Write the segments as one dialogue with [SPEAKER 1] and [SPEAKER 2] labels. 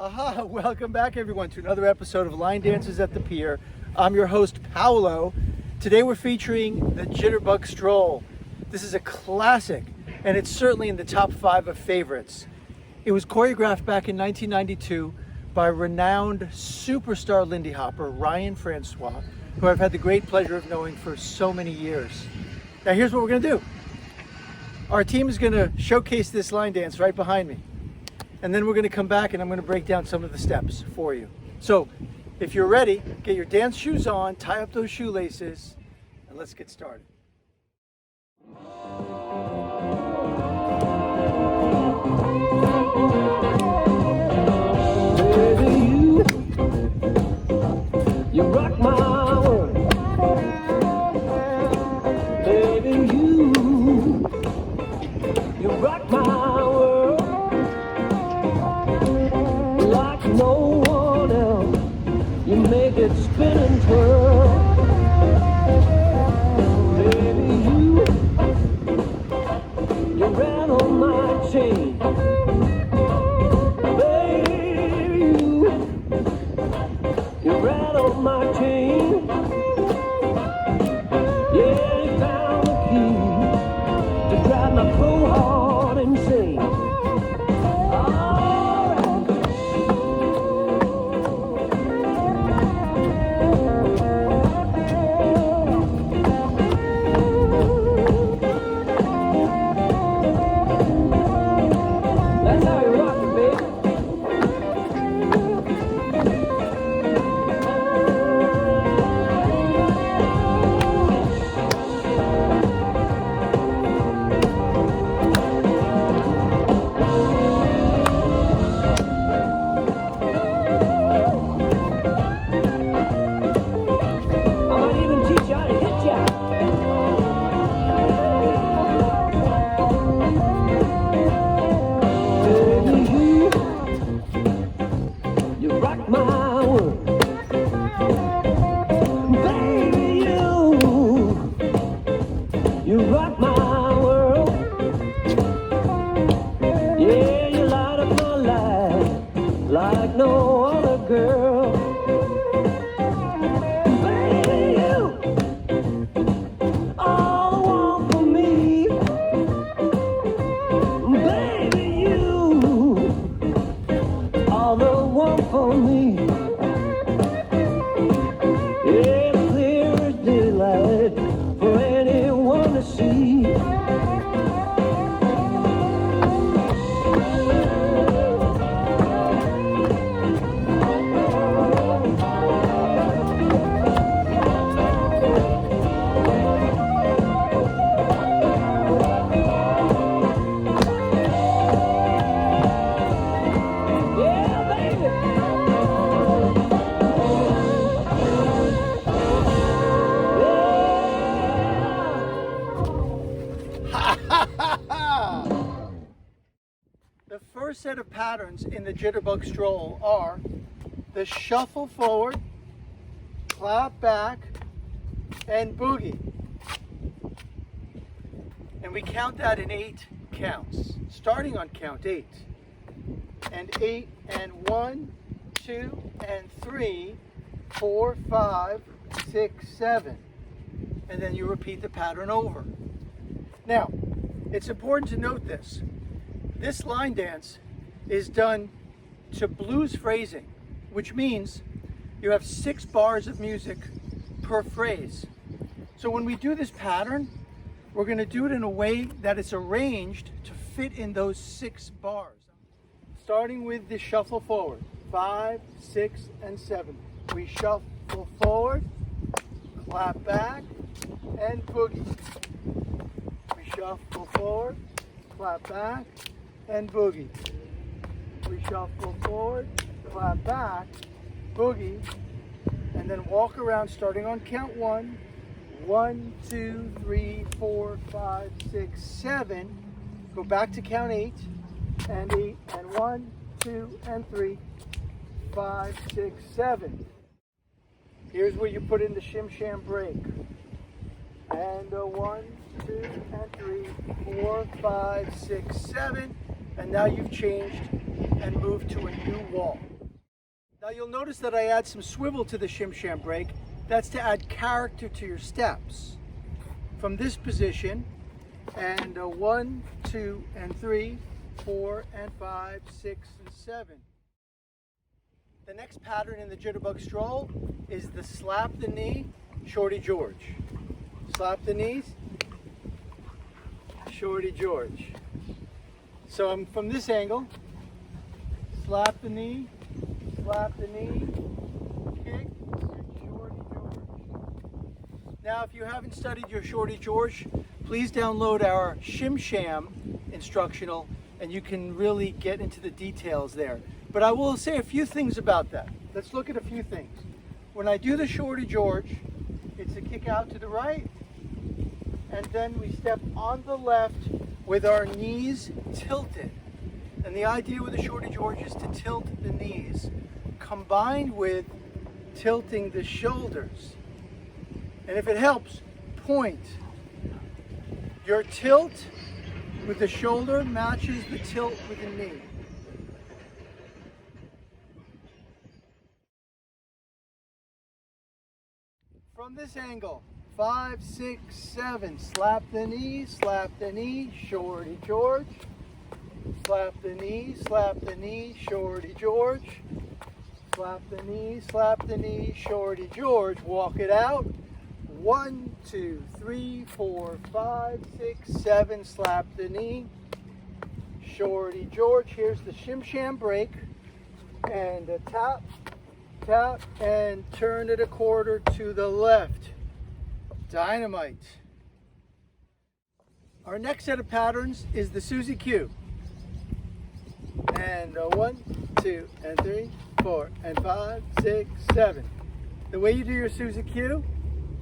[SPEAKER 1] Aha, welcome back everyone to another episode of Line Dances at the Pier. I'm your host, Paolo. Today we're featuring the Jitterbug Stroll. This is a classic, and it's certainly in the top 5 of favorites. It was choreographed back in 1992 by renowned superstar Lindy Hopper, Ryan Francois, who I've had the great pleasure of knowing for so many years. Now here's what we're gonna do. Our team is gonna showcase this line dance right behind me. And then we're gonna come back and I'm gonna break down some of the steps for you. So if you're ready, get your dance shoes on, tie up those shoelaces, and let's get started.
[SPEAKER 2] Baby, you rock my world. Baby, you rock my world like no one else. You make it spin and twirl. Baby, you rattle my chain. You rattle my chain. Yeah, you found the key to drive my cold heart insane. That's how you rock it, baby. Like no other girl. Baby, you all the one for me. Baby, you all the one for me. Yeah, clear as daylight for anyone to see.
[SPEAKER 1] The first set of patterns in the Jitterbug Stroll are the shuffle forward, clap back, and boogie. And we count that in 8 counts, starting on count 8. And 8 and 1, 2 and 3, 4, 5, 6, 7. And then you repeat the pattern over. Now, it's important to note this. This line dance is done to blues phrasing, which means you have 6 bars of music per phrase. So when we do this pattern, we're going to do it in a way that it's arranged to fit in those 6 bars. Starting with the shuffle forward, 5, 6, and 7. We shuffle forward, clap back, and boogie. We shuffle forward, clap back, and boogie. We shuffle forward, clap back, boogie, and then walk around starting on count 1. 1, 2, 3, 4, 5, 6, 7. Go back to count 8, and 8, and 1, 2, and 3, 5, 6, 7. Here's where you put in the shim sham break. And 1, 2, and 3, 4, 5, 6, 7. And now you've changed and moved to a new wall. you'll notice that I add some swivel to the shim sham break. That's to add character to your steps. From this position, and 1, 2, and 3, 4, and 5, 6, and 7. The next pattern in the Jitterbug Stroll is the slap the knee, Shorty George. Slap the knees, Shorty George. So I'm from this angle, slap the knee, kick, Shorty George. Now if you haven't studied your Shorty George, please download our Shim Sham instructional and you can really get into the details there. But I will say a few things about that. Let's look at a few things. When I do the Shorty George, it's a kick out to the right, and then we step on the left with our knees tilted. And the idea with the Shorty George is to tilt the knees, combined with tilting the shoulders. And if it helps, point. Your tilt with the shoulder matches the tilt with the knee. From this angle, 5, 6, 7, slap the knee, Shorty George. Slap the knee, Shorty George. Slap the knee, Shorty George. Walk it out. 1, 2, 3, 4, 5, 6, 7, slap the knee, Shorty George. Here's the shim sham break, and a tap, tap, and turn it a quarter to the left. Dynamite. Our next set of patterns is the Suzie Q. And 1, 2, and 3, 4, and 5, 6, 7. The way you do your Suzie Q,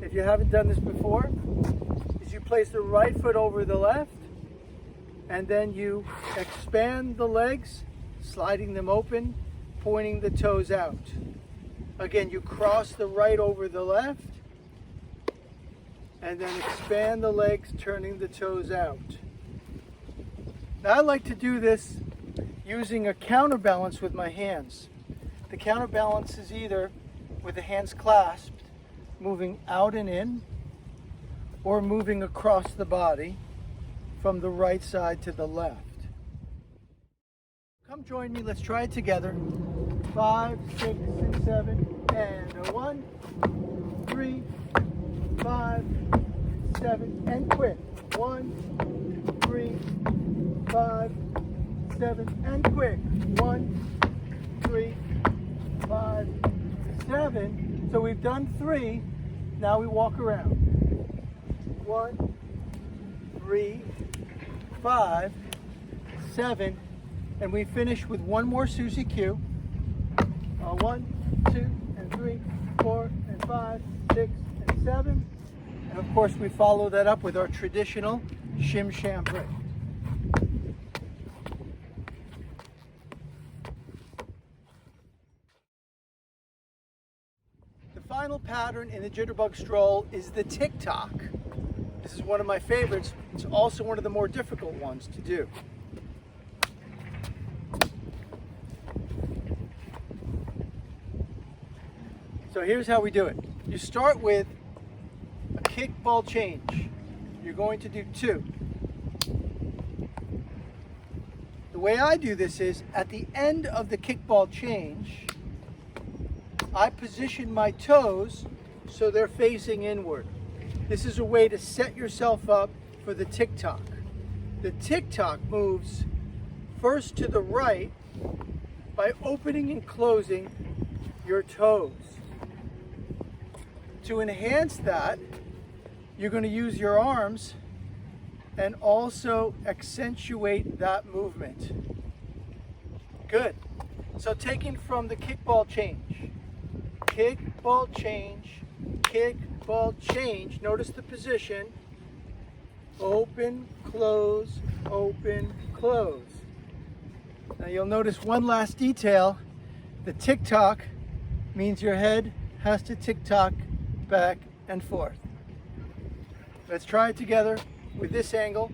[SPEAKER 1] if you haven't done this before, is you place the right foot over the left, and then you expand the legs, sliding them open, pointing the toes out. Again, you cross the right over the left, and then expand the legs, turning the toes out. Now I like to do this using a counterbalance with my hands. The counterbalance is either with the hands clasped, moving out and in, or moving across the body from the right side to the left. Come join me, let's try it together. 5, 6, and 7, and 1, 3, 5, 7, and quit. 1, 3, 5, 7, and quick. 1, 3, 5, 7. So we've done 3. Now we walk around. 1, 3, 5, 7, and we finish with one more Suzie Q. 1, 2, and 3, 4, and 5, 6, and 7. And of course we follow that up with our traditional shim sham break. The final pattern in the Jitterbug Stroll is the Ticktock. This is one of my favorites. It's also one of the more difficult ones to do. So here's how we do it. You start with a kick ball change. You're going to do 2. The way I do this is at the end of the kickball change, I position my toes so they're facing inward. This is a way to set yourself up for the Ticktock. The Ticktock moves first to the right by opening and closing your toes. To enhance that, you're going to use your arms and also accentuate that movement. Good. So taking from the kickball change, kickball change, kickball change. Notice the position. Open, close, open, close. Now you'll notice one last detail. The tick-tock means your head has to tick-tock back and forth. Let's try it together with this angle.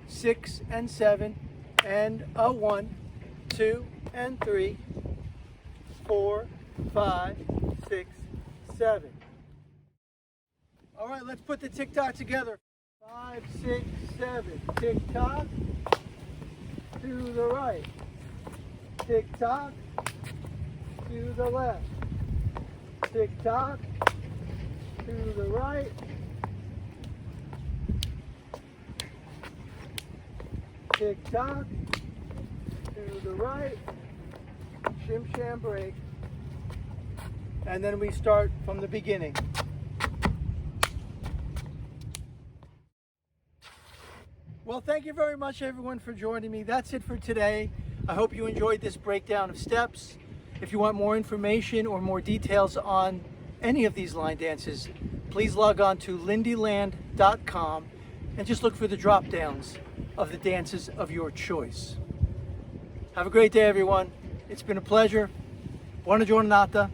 [SPEAKER 1] 6 and 7 and a 1, 2 and 3, 4, 5, 6, 7. All right, let's put the tick-tock together. 5, 6, 7. Tick-tock to the right. Tick-tock to the left. Tick-tock to the right. Tick-tock to the right. Shim sham break. And then we start from the beginning. Well, thank you very much, everyone, for joining me. That's it for today. I hope you enjoyed this breakdown of steps. If you want more information or more details on any of these line dances, please log on to lindyland.com and just look for the drop downs of the dances of your choice. Have a great day, everyone. It's been a pleasure. Buona giornata.